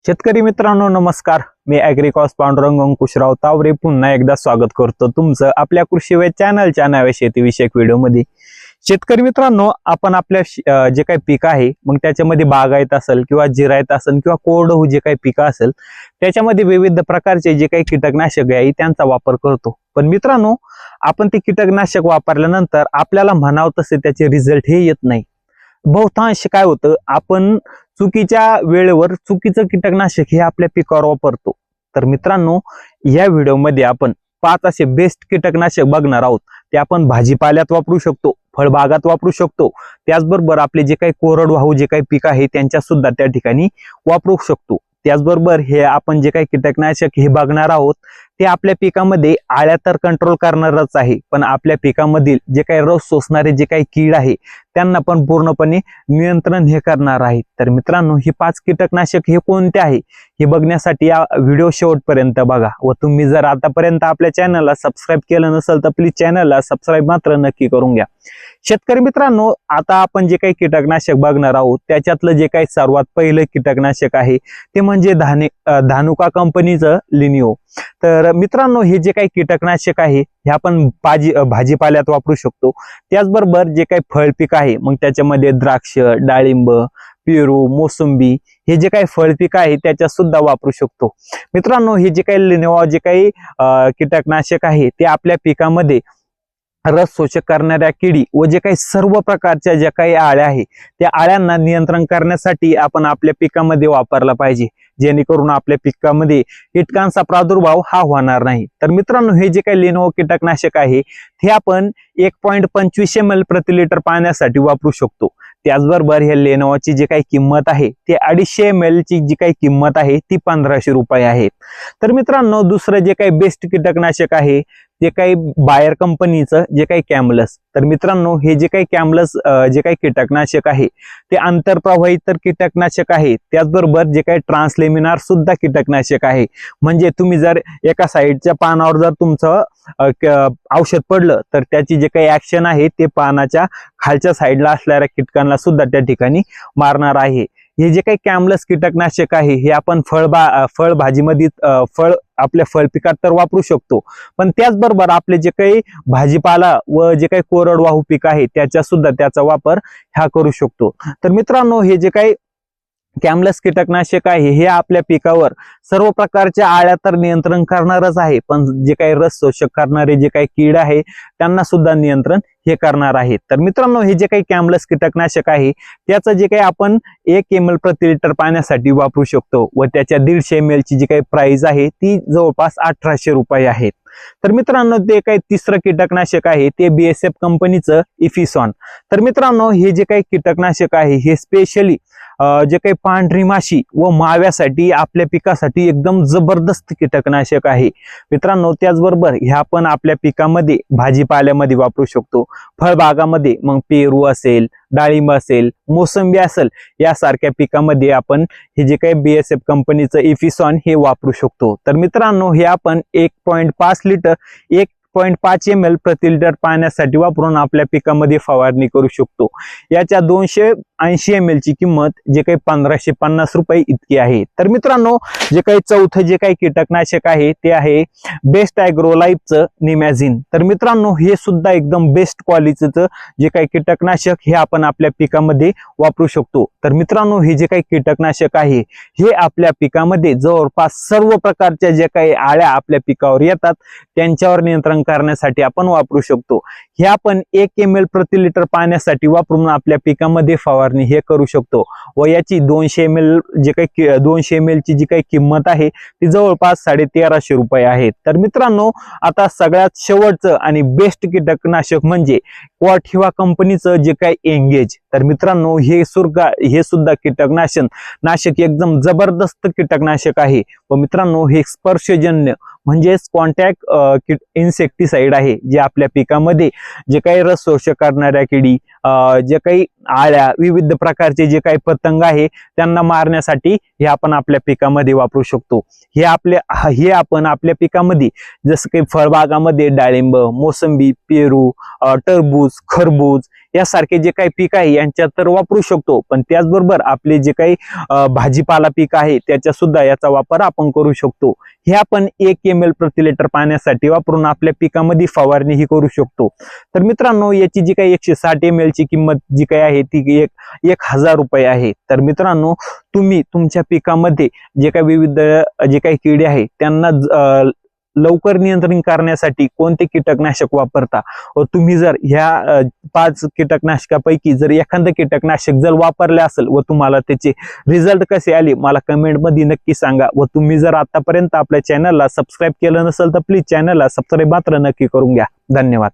शेतकरी मित्रांनो नमस्कार. मी ॲग्रिकॉस पांडुरंग अंकुशराव तावरे पुन्हा एकदा स्वागत करतो तुमचं आपल्या कृषीवेद चॅनलच्या नव्या शेतीविषयक व्हिडिओमध्ये. शेतकरी मित्रांनो, आपण आपल्या जे काही पीक आहे मग त्याच्यामध्ये बागायत असेल किंवा जिरायत असेल किंवा कोरडहू जे काही पिकं असेल त्याच्यामध्ये विविध प्रकारचे जे काही कीटकनाशक आहे त्यांचा वापर करतो. पण मित्रांनो, आपण ते कीटकनाशक वापरल्यानंतर आपल्याला म्हणावं तसे त्याचे रिझल्ट हे येत नाही. बहुतांश काय होतं, आपण चुकीच्या वेळेवर चुकीचं कीटकनाशक हे आपल्या पिकावर वापरतो. तर मित्रांनो, या व्हिडिओमध्ये आपण 5 असे बेस्ट कीटकनाशक बघणार आहोत. ते आपण भाजीपाल्यात वापरू शकतो, फळबागात वापरू शकतो, त्याचबरोबर आपले जे काही कोरडवाहू जे काही पीक आहे त्यांच्या सुद्धा त्या ठिकाणी वापरू शकतो. त्याचबरोबर हे आपण जे काही कीटकनाशक हे बघणार आहोत ते आपल्या पिकामध्ये आळ्या तर कंट्रोल करणारच आहे, पण आपल्या पिकामधील जे काही रस शोषणारे जे काही कीड आहे त्यांना पण पूर्णपणे नियंत्रण हे करणार आहे. तर मित्रांनो, ही 5 कीटकनाशक हे कोणते आहे हे बघण्यासाठी या व्हिडिओ शेवटपर्यंत बघा. व तुम्ही जर आतापर्यंत आपल्या चॅनलला सबस्क्राईब केलं नसेल तर प्लीज चॅनलला सबस्क्राईब मात्र नक्की करून घ्या. शेतकरी मित्रांनो, आता आपण जे काही कीटकनाशक बघणार आहोत त्याच्यातलं जे काही सर्वात पहिलं कीटकनाशक आहे ते म्हणजे धानुका कंपनीचं लिनिओ. तर मित्रांनो, हे जे काही कीटकनाशक आहे हे आपण भाजीपाल्यात वापरू शकतो. त्याचबरोबर जे काही फळपीक आहे मग त्याच्यामध्ये द्राक्ष, डाळिंब, पेरू, मोसंबी हे जे काही फळपीक आहे त्याच्यात सुद्धा वापरू शकतो. मित्रांनो, हे जे काही लिनिओ जे काही कीटकनाशक आहे ते आपल्या पिकामध्ये रस शोषक करणाऱ्या किडी व जे काही सर्व प्रकारच्या ज्या काही आळ्या आहे त्या आळ्यांना नियंत्रण करण्यासाठी आपण आपल्या पिकामध्ये वापरला पाहिजे, जेणेकरून आपल्या पिकामध्ये कीटकांचा प्रादुर्भाव हा होणार नाही. तर मित्रांनो, हे जे काही लिनिओ कीटकनाशक आहे ते आपण 1.25 ml प्रति लिटर पाण्यासाठी वापरू शकतो. त्याचबरोबर हे लिनिओची जी काही किंमत आहे ते 250 ml ची जी काही किंमत आहे ती 1500 रुपये आहे. तर मित्रांनो, दुसरं जे काही बेस्ट कीटकनाशक आहे जे काही बायर कंपनीचं जे काही कॅम्लस. तर मित्रांनो, हे जे काही कॅम्लस जे काही कीटकनाशक आहे ते आंतरप्रवाही तर कीटकनाशक आहे, त्याचबरोबर जे काही ट्रान्सलेमिनार सुद्धा कीटकनाशक आहे. म्हणजे तुम्ही जर एका साईडच्या पानावर जर तुमचं औषध पडलं तर त्याची जे काही ऍक्शन आहे ते पानाच्या खालच्या साईडला असणाऱ्या कीटकांना सुद्धा त्या ठिकाणी मारणार आहे. हे जे काही कॅम्लस कीटकनाशक आहे हे आपण फळभाजीमध्ये आपल्या फळपिकात तर वापरू शकतो, पण त्याचबरोबर आपले जे काही भाजीपाला व जे काही कोरडवाहू पीक आहे त्याच्या सुद्धा त्याचा वापर हा करू शकतो. तर मित्रांनो, हे जे काही कॅम्लस कीटकनाशक आहे हे आपल्या पिकावर सर्व प्रकारच्या आळ्या तर नियंत्रण करणारच आहे, पण जे काही रस शोषक करणारे जे काही कीड आहे त्यांना सुद्धा नियंत्रण हे करणार आहे. तर मित्रांनो, हे जे काही कॅम्लस कीटकनाशक आहे त्याचं जे काही आपण 1 ml प्रति लिटर पाण्यासाठी वापरू शकतो व त्याच्या 150 ml ची जी काही प्राइस आहे ती जवळपास 1800 रुपये आहेत. तर मित्रांनो, ते काही तिसरं कीटकनाशक आहे ते BASF कंपनीचं इफिसॉन. तर मित्रांनो, हे जे काही कीटकनाशक आहे हे स्पेशली जे काही पांढरी माशी व माव्यासाठी आपल्या पिकासाठी एकदम जबरदस्त कीटकनाशक आहे मित्रांनो. त्याचबरोबर हे आपण आपल्या पिकामध्ये भाजीपाल्यामध्ये वापरू शकतो, फळबागामध्ये मग पेरू असेल, डाळिंब असेल, मोसंबी असेल यासारख्या पिकामध्ये आपण हे जे काही BASF कंपनीचं इफिसॉन हे वापरू शकतो. तर मित्रांनो, हे आपण 1.5 ml प्रति लिटर पाण्यासाठी वापरून आपल्या पिकामध्ये फवारणी करू शकतो. याच्या 280 ml ची किंमत जे काही 1550 रुपये इतकी आहे. तर मित्रांनो, जे काही चौथं जे काही कीटकनाशक आहे ते आहे बेस्ट ॲग्रो लाईफचं निमॅझिन. तर मित्रांनो, हे सुद्धा एकदम बेस्ट क्वालिटीचं जे काही कीटकनाशक हे आपण आपल्या पिकामध्ये वापरू शकतो. तर मित्रांनो, हे जे काही कीटकनाशक आहे हे आपल्या पिकामध्ये जवळपास सर्व प्रकारच्या जे काही आळ्या आपल्या पिकावर येतात त्यांच्यावर नियंत्रण करण्यासाठी आपण वापरू शकतो. हे आपण 1 ml प्रति लिटर पाण्यासाठी वापरून आपल्या पिकामध्ये फवारणी हे करू शकतो व याची 200 ml जे काही 200 ml ची जी काही किंमत आहे ती जवळपास 1350 रुपये आहे. तर मित्रांनो, आता सगळ्यात शेवटचं आणि बेस्ट कीटकनाशक म्हणजे क्वाटिवा कंपनीचं जे काही एंगेज. तर मित्रांनो, हे सुद्धा कीटकनाशक एकदम जबरदस्त कीटकनाशक आहे व मित्रांनो, हे स्पर्शजन्य म्हणजेच कॉन्टॅक्ट इन्सेक्टिसाइड आहे, जे आपल्या पिकामध्ये जे काही रस शोषक करणाऱ्या किडी, जे काही आळ्या, विविध प्रकारचे जे काही पतंग आहे त्यांना मारण्यासाठी हे आपण आपल्या पिकामध्ये वापरू शकतो. हे आपण आपल्या पिकामध्ये जसं काही फळबागामध्ये डाळिंब, मोसंबी, पेरू, टरबूज, खरबूज यासारखे जे काही पीक आहे यांच्यात तर वापरू शकतो, पण त्याचबरोबर आपले जे काही भाजीपाला पीक आहे त्याच्या सुद्धा याचा वापर आपण करू शकतो. हे आपण 1 ml प्रति लिटर पाण्यासाठी वापरून आपल्या पिकामध्ये फवारणी ही करू शकतो. तर मित्रांनो, याची जी काही 160 ml ची किंमत जी काही आहे ती 1000 रुपये आहे. तर मित्रांनो, तुम्ही तुमच्या पिकामध्ये जे काही विविध जे काही किडे आहेत त्यांना लवकर नियंत्रण करण्यासाठी कोणते कीटकनाशक वापरता, व तुम्ही जर ह्या 5 कीटकनाशकापैकी जर एखादं कीटकनाशक जर वापरले असेल व तुम्हाला त्याचे रिझल्ट कसे आले मला कमेंट मध्ये नक्की सांगा. व तुम्ही जर आतापर्यंत आपल्या चॅनलला सबस्क्राईब केलं नसेल तर प्लीज चॅनलला सबस्क्राईब मात्र नक्की करून घ्या. धन्यवाद.